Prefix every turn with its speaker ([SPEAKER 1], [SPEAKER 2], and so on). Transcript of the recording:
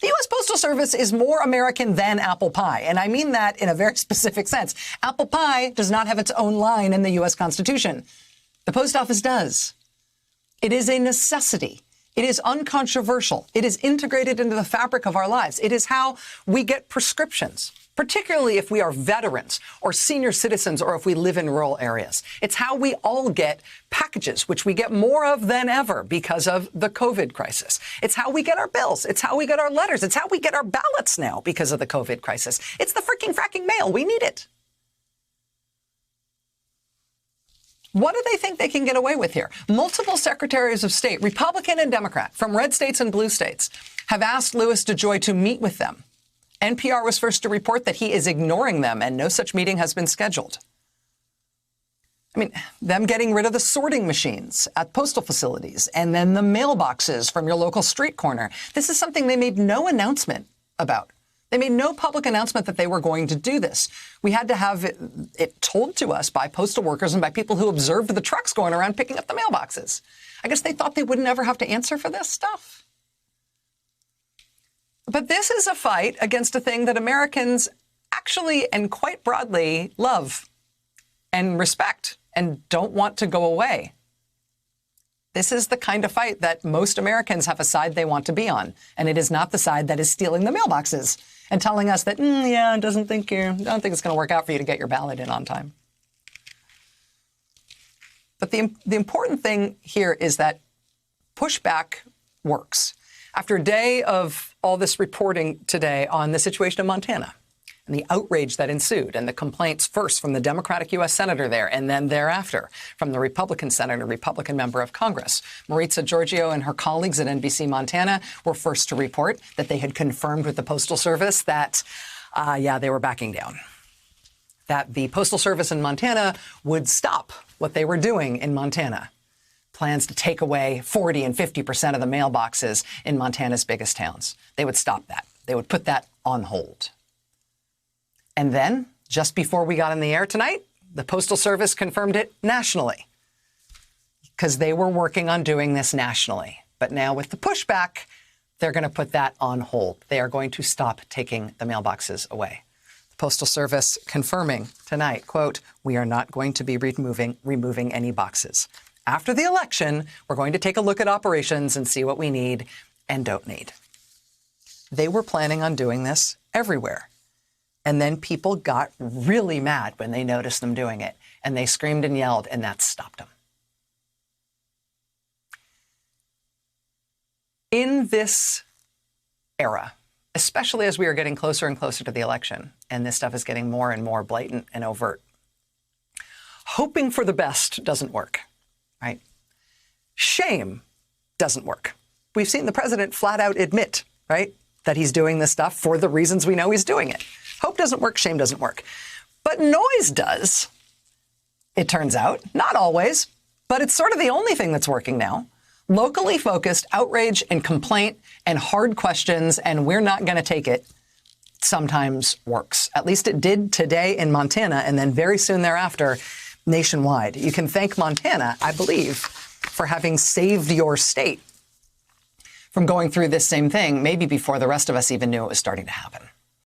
[SPEAKER 1] The U.S. Postal Service is more American than apple pie, and I mean that in a very specific sense. Apple pie does not have its own line in the U.S. Constitution. The post office does. It is a necessity. It is uncontroversial. It is integrated into the fabric of our lives. It is how we get prescriptions, particularly if we are veterans or senior citizens or if we live in rural areas. It's how we all get packages, which we get more of than ever because of the COVID crisis. It's how we get our bills. It's how we get our letters. It's how we get our ballots now because of the COVID crisis. It's the freaking fracking mail. We need it. What do they think they can get away with here? Multiple secretaries of state, Republican and Democrat, from red states and blue states, have asked Louis DeJoy to meet with them. NPR was first to report that he is ignoring them and no such meeting has been scheduled. I mean, them getting rid of the sorting machines at postal facilities and then the mailboxes from your local street corner. This is something they made no announcement about. They made no public announcement that they were going to do this. We had to have it told to us by postal workers and by people who observed the trucks going around picking up the mailboxes. I guess they thought they wouldn't ever have to answer for this stuff. But this is a fight against a thing that Americans actually and quite broadly love and respect and don't want to go away. This is the kind of fight that most Americans have a side they want to be on, and it is not the side that is stealing the mailboxes and telling us that, I don't think it's going to work out for you to get your ballot in on time. But the important thing here is that pushback works. After a day of all this reporting today on the situation in Montana and the outrage that ensued and the complaints first from the Democratic U.S. Senator there and then thereafter from the Republican Senator, Republican member of Congress, Maritza Giorgio and her colleagues at NBC Montana were first to report that they had confirmed with the Postal Service that, they were backing down, that the Postal Service in Montana would stop what they were doing in Montana. Plans to take away 40 and 50% of the mailboxes in Montana's biggest towns. They would stop that. They would put that on hold. And then, just before we got in the air tonight, the Postal Service confirmed it nationally because they were working on doing this nationally. But now with the pushback, they're going to put that on hold. They are going to stop taking the mailboxes away. The Postal Service confirming tonight, quote, "We are not going to be removing any boxes. After the election, we're going to take a look at operations and see what we need and don't need." They were planning on doing this everywhere. And then people got really mad when they noticed them doing it. And they screamed and yelled, and that stopped them. In this era, especially as we are getting closer and closer to the election, and this stuff is getting more and more blatant and overt, hoping for the best doesn't work, right? Shame doesn't work. We've seen the president flat out admit, right, that he's doing this stuff for the reasons we know he's doing it. Hope doesn't work, shame doesn't work. But noise does, it turns out. Not always, but it's sort of the only thing that's working now. Locally focused outrage and complaint and hard questions and we're not going to take it sometimes works. At least it did today in Montana and then very soon thereafter nationwide. You can thank Montana, I believe, for having saved your state from going through this same thing, maybe before the rest of us even knew it was starting to happen.